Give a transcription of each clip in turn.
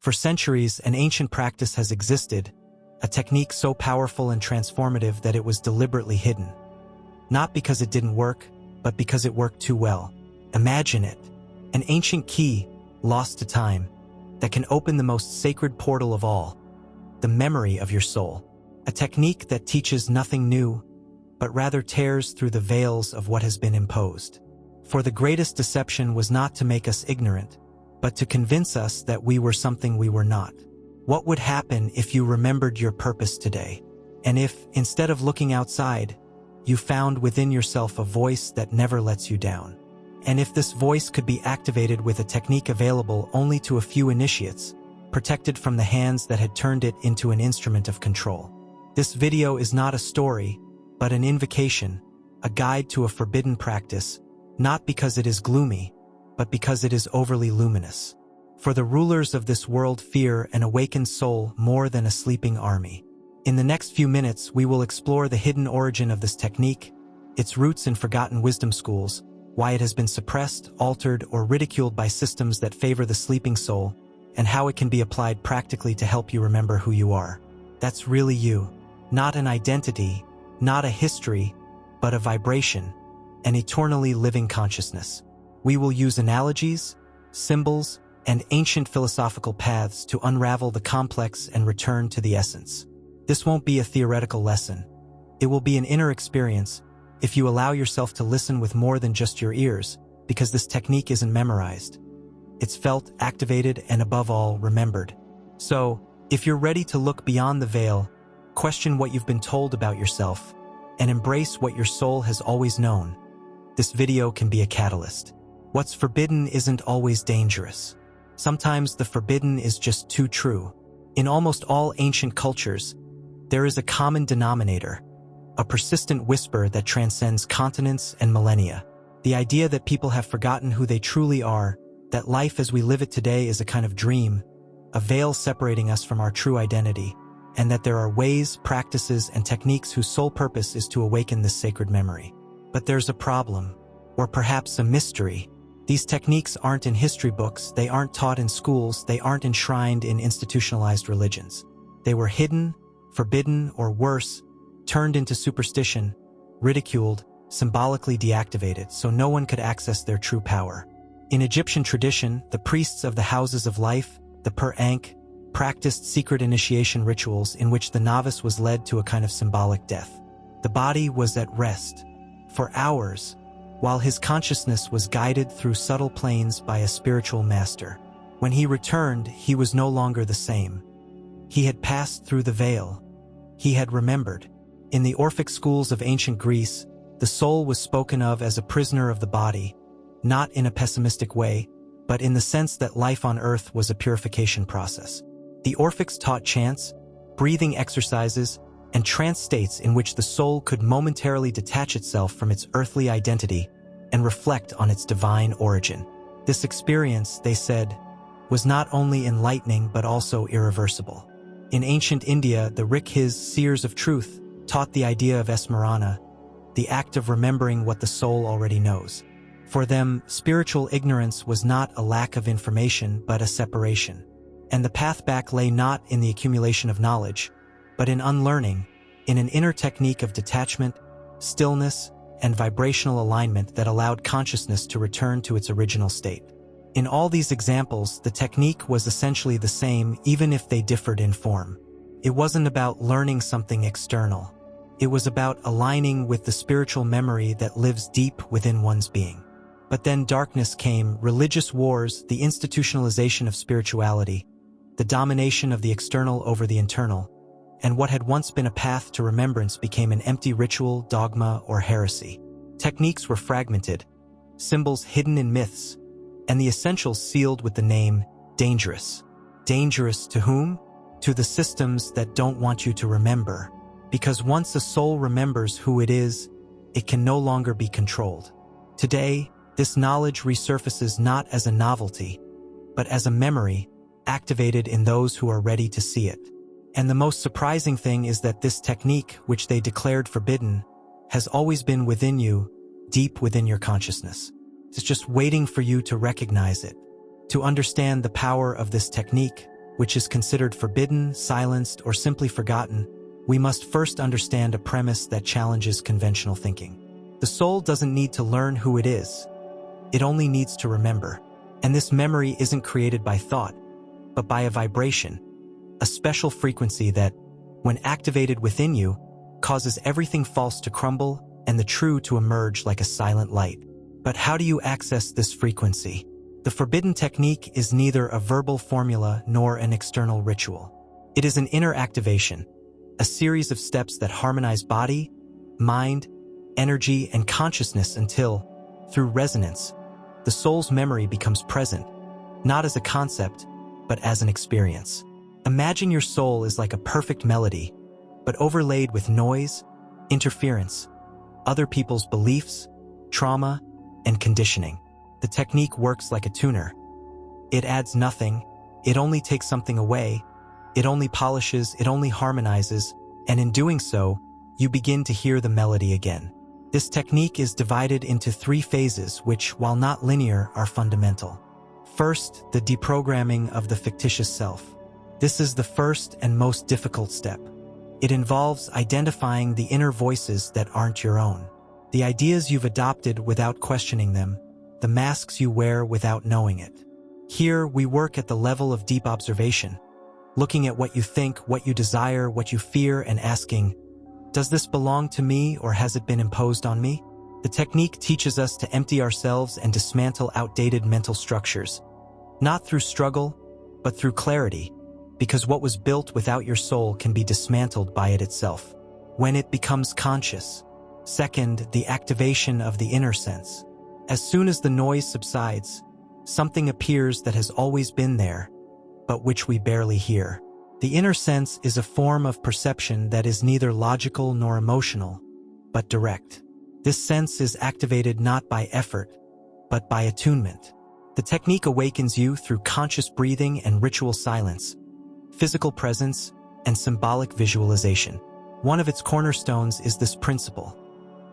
For centuries, an ancient practice has existed, a technique so powerful and transformative that it was deliberately hidden. Not because it didn't work, but because it worked too well. Imagine it. An ancient key, lost to time, that can open the most sacred portal of all, the memory of your soul. A technique that teaches nothing new, but rather tears through the veils of what has been imposed. For the greatest deception was not to make us ignorant, but to convince us that we were something we were not. What would happen if you remembered your purpose today? And if, instead of looking outside, you found within yourself a voice that never lets you down? And if this voice could be activated with a technique available only to a few initiates, protected from the hands that had turned it into an instrument of control? This video is not a story, but an invocation, a guide to a forbidden practice, not because it is gloomy, but because it is overly luminous. For the rulers of this world fear an awakened soul more than a sleeping army. In the next few minutes, we will explore the hidden origin of this technique, its roots in forgotten wisdom schools, why it has been suppressed, altered, or ridiculed by systems that favor the sleeping soul, and how it can be applied practically to help you remember who you are. That's really you. Not an identity, not a history, but a vibration, an eternally living consciousness. We will use analogies, symbols, and ancient philosophical paths to unravel the complex and return to the essence. This won't be a theoretical lesson. It will be an inner experience if you allow yourself to listen with more than just your ears, because this technique isn't memorized. It's felt, activated, and above all, remembered. So, if you're ready to look beyond the veil, question what you've been told about yourself, and embrace what your soul has always known, this video can be a catalyst. What's forbidden isn't always dangerous. Sometimes the forbidden is just too true. In almost all ancient cultures, there is a common denominator, a persistent whisper that transcends continents and millennia. The idea that people have forgotten who they truly are, that life as we live it today is a kind of dream, a veil separating us from our true identity, and that there are ways, practices, and techniques whose sole purpose is to awaken this sacred memory. But there's a problem, or perhaps a mystery. These techniques aren't in history books, they aren't taught in schools, they aren't enshrined in institutionalized religions. They were hidden, forbidden, or worse, turned into superstition, ridiculed, symbolically deactivated, so no one could access their true power. In Egyptian tradition, the priests of the houses of life, the Per-Ankh, practiced secret initiation rituals in which the novice was led to a kind of symbolic death. The body was at rest for hours, while his consciousness was guided through subtle planes by a spiritual master. When he returned, he was no longer the same. He had passed through the veil. He had remembered. In the Orphic schools of ancient Greece, the soul was spoken of as a prisoner of the body, not in a pessimistic way, but in the sense that life on earth was a purification process. The Orphics taught chants, breathing exercises, and trance states in which the soul could momentarily detach itself from its earthly identity and reflect on its divine origin. This experience, they said, was not only enlightening but also irreversible. In ancient India, the Rikhis, seers of truth, taught the idea of Esmarana, the act of remembering what the soul already knows. For them, spiritual ignorance was not a lack of information but a separation. And the path back lay not in the accumulation of knowledge, but in unlearning, in an inner technique of detachment, stillness, and vibrational alignment that allowed consciousness to return to its original state. In all these examples, the technique was essentially the same, even if they differed in form. It wasn't about learning something external. It was about aligning with the spiritual memory that lives deep within one's being. But then darkness came, religious wars, the institutionalization of spirituality, the domination of the external over the internal, and what had once been a path to remembrance became an empty ritual, dogma, or heresy. Techniques were fragmented, symbols hidden in myths, and the essentials sealed with the name dangerous. Dangerous to whom? To the systems that don't want you to remember. Because once a soul remembers who it is, it can no longer be controlled. Today, this knowledge resurfaces not as a novelty, but as a memory activated in those who are ready to see it. And the most surprising thing is that this technique, which they declared forbidden, has always been within you, deep within your consciousness. It's just waiting for you to recognize it. To understand the power of this technique, which is considered forbidden, silenced, or simply forgotten, we must first understand a premise that challenges conventional thinking. The soul doesn't need to learn who it is. It only needs to remember. And this memory isn't created by thought, but by a vibration, a special frequency that, when activated within you, causes everything false to crumble and the true to emerge like a silent light. But how do you access this frequency? The forbidden technique is neither a verbal formula nor an external ritual. It is an inner activation, a series of steps that harmonize body, mind, energy, and consciousness until, through resonance, the soul's memory becomes present, not as a concept, but as an experience. Imagine your soul is like a perfect melody, but overlaid with noise, interference, other people's beliefs, trauma, and conditioning. The technique works like a tuner. It adds nothing, it only takes something away, it only polishes, it only harmonizes, and in doing so, you begin to hear the melody again. This technique is divided into 3 phases which, while not linear, are fundamental. First, the deprogramming of the fictitious self. This is the first and most difficult step. It involves identifying the inner voices that aren't your own, the ideas you've adopted without questioning them, the masks you wear without knowing it. Here, we work at the level of deep observation, looking at what you think, what you desire, what you fear, and asking, does this belong to me or has it been imposed on me? The technique teaches us to empty ourselves and dismantle outdated mental structures, not through struggle, but through clarity, because what was built without your soul can be dismantled by it itself, when it becomes conscious. Second, the activation of the inner sense. As soon as the noise subsides, something appears that has always been there, but which we barely hear. The inner sense is a form of perception that is neither logical nor emotional, but direct. This sense is activated not by effort, but by attunement. The technique awakens you through conscious breathing and ritual silence, physical presence, and symbolic visualization. One of its cornerstones is this principle.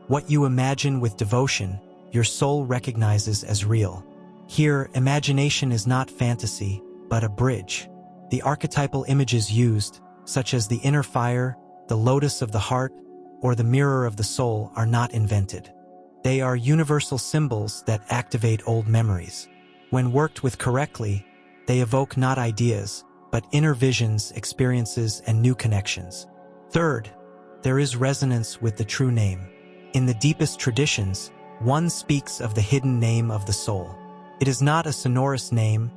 What you imagine with devotion, your soul recognizes as real. Here, imagination is not fantasy, but a bridge. The archetypal images used, such as the inner fire, the lotus of the heart, or the mirror of the soul, are not invented. They are universal symbols that activate old memories. When worked with correctly, they evoke not ideas, but inner visions, experiences, and new connections. Third, there is resonance with the true name. In the deepest traditions, one speaks of the hidden name of the soul. It is not a sonorous name,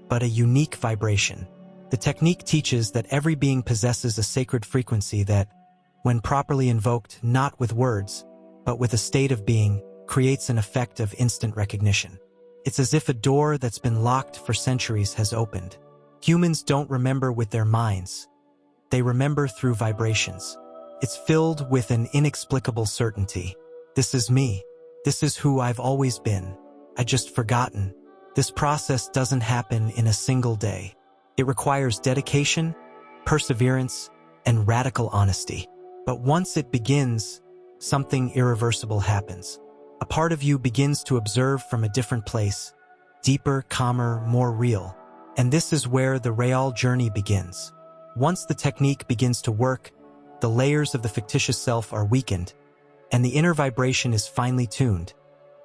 but a unique vibration. The technique teaches that every being possesses a sacred frequency that, when properly invoked not with words, but with a state of being, creates an effect of instant recognition. It's as if a door that's been locked for centuries has opened. Humans don't remember with their minds. They remember through vibrations. It's filled with an inexplicable certainty. This is me. This is who I've always been. I just forgotten. This process doesn't happen in a single day. It requires dedication, perseverance, and radical honesty. But once it begins, something irreversible happens. A part of you begins to observe from a different place, deeper, calmer, more real. And this is where the real journey begins. Once the technique begins to work, the layers of the fictitious self are weakened, and the inner vibration is finely tuned.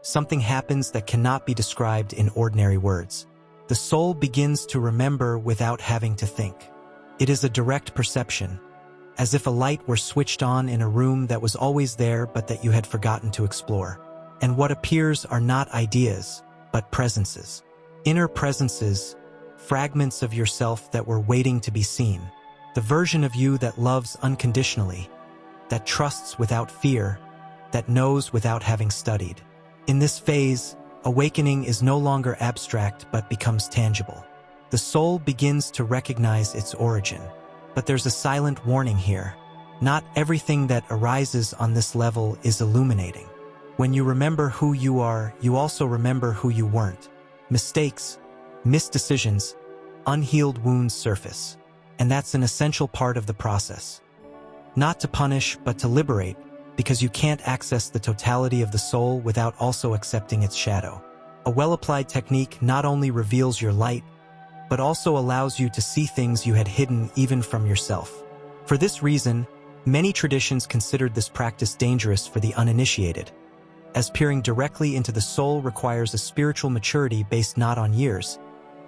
Something happens that cannot be described in ordinary words. The soul begins to remember without having to think. It is a direct perception, as if a light were switched on in a room that was always there but that you had forgotten to explore. And what appears are not ideas, but presences. Inner presences, fragments of yourself that were waiting to be seen. The version of you that loves unconditionally, that trusts without fear, that knows without having studied. In this phase, awakening is no longer abstract but becomes tangible. The soul begins to recognize its origin. But there's a silent warning here. Not everything that arises on this level is illuminating. When you remember who you are, you also remember who you weren't. Mistakes, misdecisions, unhealed wounds surface. And that's an essential part of the process. Not to punish, but to liberate, because you can't access the totality of the soul without also accepting its shadow. A well-applied technique not only reveals your light, but also allows you to see things you had hidden even from yourself. For this reason, many traditions considered this practice dangerous for the uninitiated, as peering directly into the soul requires a spiritual maturity based not on years,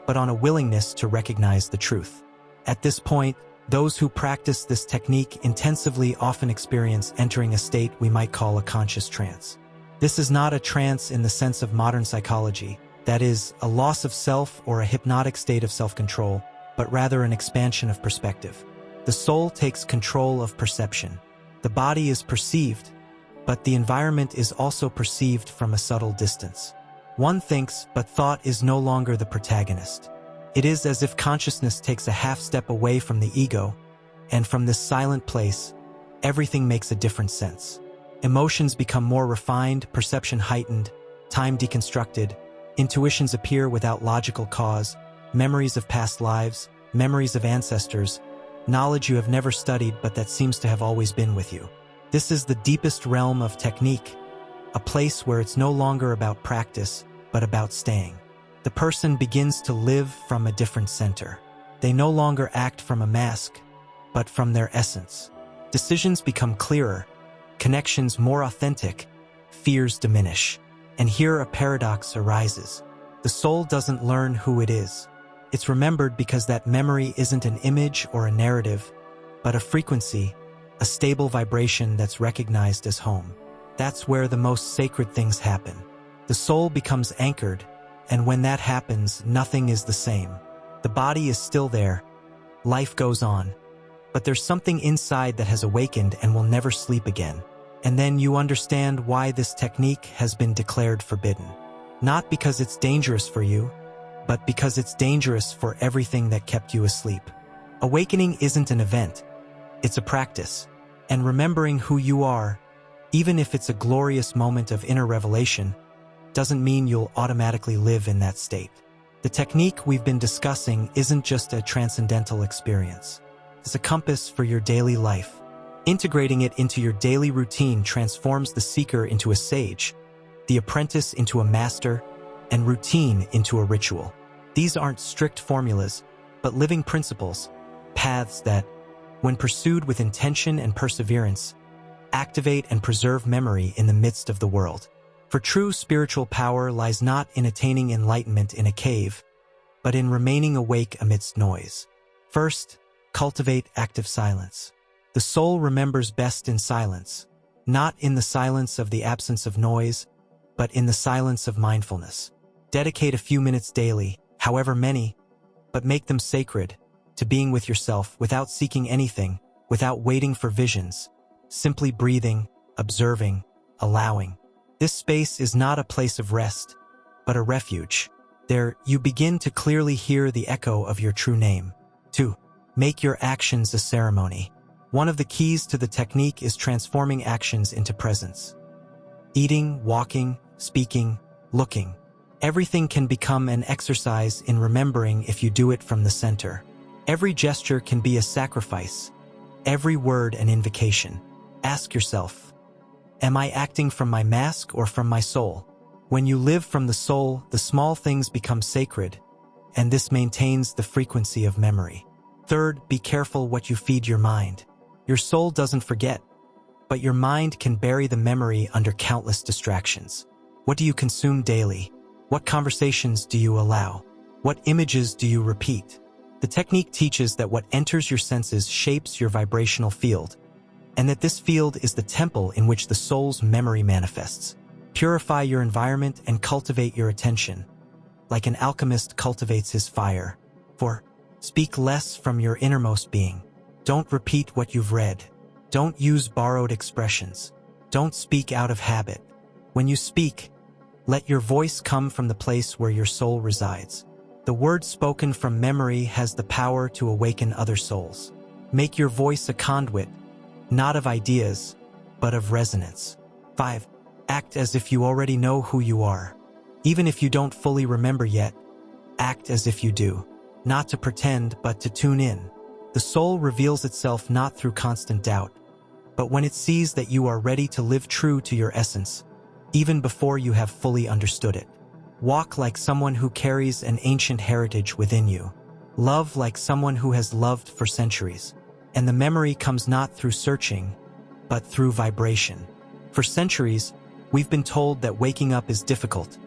but on a willingness to recognize the truth. At this point, those who practice this technique intensively often experience entering a state we might call a conscious trance. This is not a trance in the sense of modern psychology, that is, a loss of self or a hypnotic state of self-control, but rather an expansion of perspective. The soul takes control of perception. The body is perceived, but the environment is also perceived from a subtle distance. One thinks, but thought is no longer the protagonist. It is as if consciousness takes a half step away from the ego, and from this silent place, everything makes a different sense. Emotions become more refined, perception heightened, time deconstructed, intuitions appear without logical cause, memories of past lives, memories of ancestors, knowledge you have never studied but that seems to have always been with you. This is the deepest realm of technique, a place where it's no longer about practice, but about staying. The person begins to live from a different center. They no longer act from a mask, but from their essence. Decisions become clearer, connections more authentic, fears diminish. And here a paradox arises. The soul doesn't learn who it is. It's remembered because that memory isn't an image or a narrative, but a frequency, a stable vibration that's recognized as home. That's where the most sacred things happen. The soul becomes anchored, and when that happens, nothing is the same. The body is still there, life goes on, but there's something inside that has awakened and will never sleep again. And then you understand why this technique has been declared forbidden. Not because it's dangerous for you, but because it's dangerous for everything that kept you asleep. Awakening isn't an event, it's a practice. And remembering who you are, even if it's a glorious moment of inner revelation, doesn't mean you'll automatically live in that state. The technique we've been discussing isn't just a transcendental experience. It's a compass for your daily life. Integrating it into your daily routine transforms the seeker into a sage, the apprentice into a master, and routine into a ritual. These aren't strict formulas, but living principles, paths that, when pursued with intention and perseverance, activate and preserve memory in the midst of the world. For true spiritual power lies not in attaining enlightenment in a cave, but in remaining awake amidst noise. First, cultivate active silence. The soul remembers best in silence, not in the silence of the absence of noise, but in the silence of mindfulness. Dedicate a few minutes daily, however many, but make them sacred, to being with yourself without seeking anything, without waiting for visions, simply breathing, observing, allowing. This space is not a place of rest, but a refuge. There, you begin to clearly hear the echo of your true name. 2. Make your actions a ceremony. One of the keys to the technique is transforming actions into presence. Eating, walking, speaking, looking. Everything can become an exercise in remembering if you do it from the center. Every gesture can be a sacrifice, every word an invocation. Ask yourself, am I acting from my mask or from my soul? When you live from the soul, the small things become sacred, and this maintains the frequency of memory. Third, be careful what you feed your mind. Your soul doesn't forget, but your mind can bury the memory under countless distractions. What do you consume daily? What conversations do you allow? What images do you repeat? The technique teaches that what enters your senses shapes your vibrational field, and that this field is the temple in which the soul's memory manifests. Purify your environment and cultivate your attention, like an alchemist cultivates his fire. 4. Speak less from your innermost being. Don't repeat what you've read. Don't use borrowed expressions. Don't speak out of habit. When you speak, let your voice come from the place where your soul resides. The word spoken from memory has the power to awaken other souls. Make your voice a conduit, not of ideas, but of resonance. 5. Act as if you already know who you are. Even if you don't fully remember yet, act as if you do. Not to pretend, but to tune in. The soul reveals itself not through constant doubt, but when it sees that you are ready to live true to your essence, even before you have fully understood it. Walk like someone who carries an ancient heritage within you. Love like someone who has loved for centuries. And the memory comes not through searching, but through vibration. For centuries, we've been told that waking up is difficult,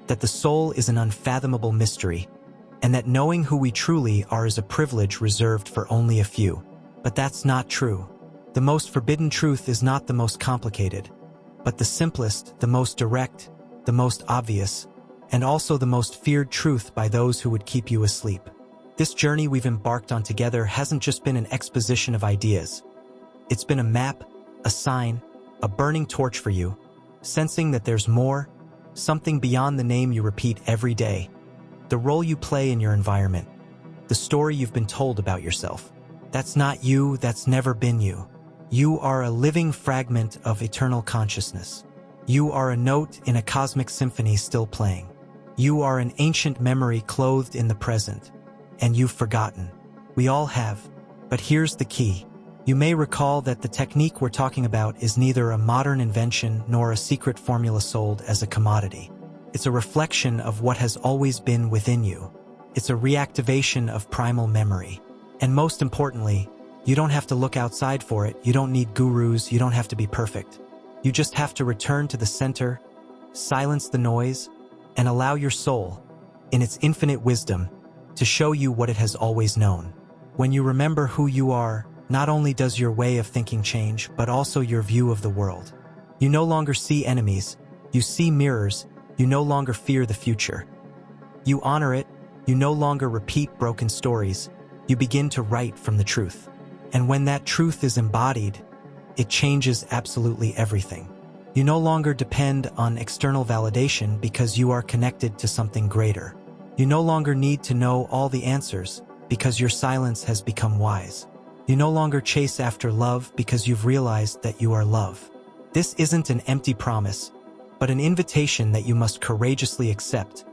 that the soul is an unfathomable mystery, and that knowing who we truly are is a privilege reserved for only a few. But that's not true. The most forbidden truth is not the most complicated, but the simplest, the most direct, the most obvious, and also the most feared truth by those who would keep you asleep. This journey we've embarked on together hasn't just been an exposition of ideas. It's been a map, a sign, a burning torch for you, sensing that there's more, something beyond the name you repeat every day, the role you play in your environment, the story you've been told about yourself. That's not you, that's never been you. You are a living fragment of eternal consciousness. You are a note in a cosmic symphony still playing. You are an ancient memory clothed in the present. And you've forgotten. We all have. But here's the key. You may recall that the technique we're talking about is neither a modern invention nor a secret formula sold as a commodity. It's a reflection of what has always been within you. It's a reactivation of primal memory. And most importantly, you don't have to look outside for it. You don't need gurus. You don't have to be perfect. You just have to return to the center, silence the noise, and allow your soul, in its infinite wisdom, to show you what it has always known. When you remember who you are, not only does your way of thinking change, but also your view of the world. You no longer see enemies, you see mirrors, you no longer fear the future. You honor it, you no longer repeat broken stories, you begin to write from the truth. And when that truth is embodied, it changes absolutely everything. You no longer depend on external validation because you are connected to something greater. You no longer need to know all the answers because your silence has become wise. You no longer chase after love because you've realized that you are love. This isn't an empty promise, but an invitation that you must courageously accept.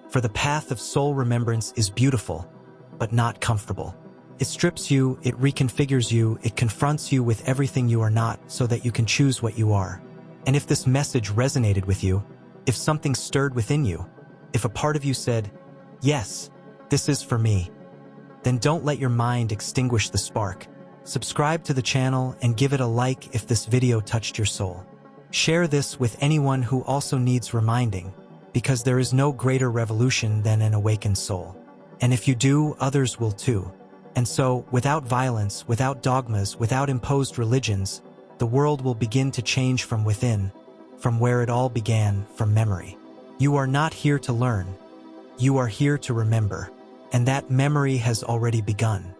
For the path of soul remembrance is beautiful, but not comfortable. It strips you, it reconfigures you, it confronts you with everything you are not so that you can choose what you are. And if this message resonated with you, if something stirred within you, if a part of you said, "Yes, this is for me," then don't let your mind extinguish the spark. Subscribe to the channel and give it a like if this video touched your soul. Share this with anyone who also needs reminding, because there is no greater revolution than an awakened soul. And if you do, others will too. And so, without violence, without dogmas, without imposed religions, the world will begin to change from within, from where it all began, from memory. You are not here to learn. You are here to remember. And that memory has already begun.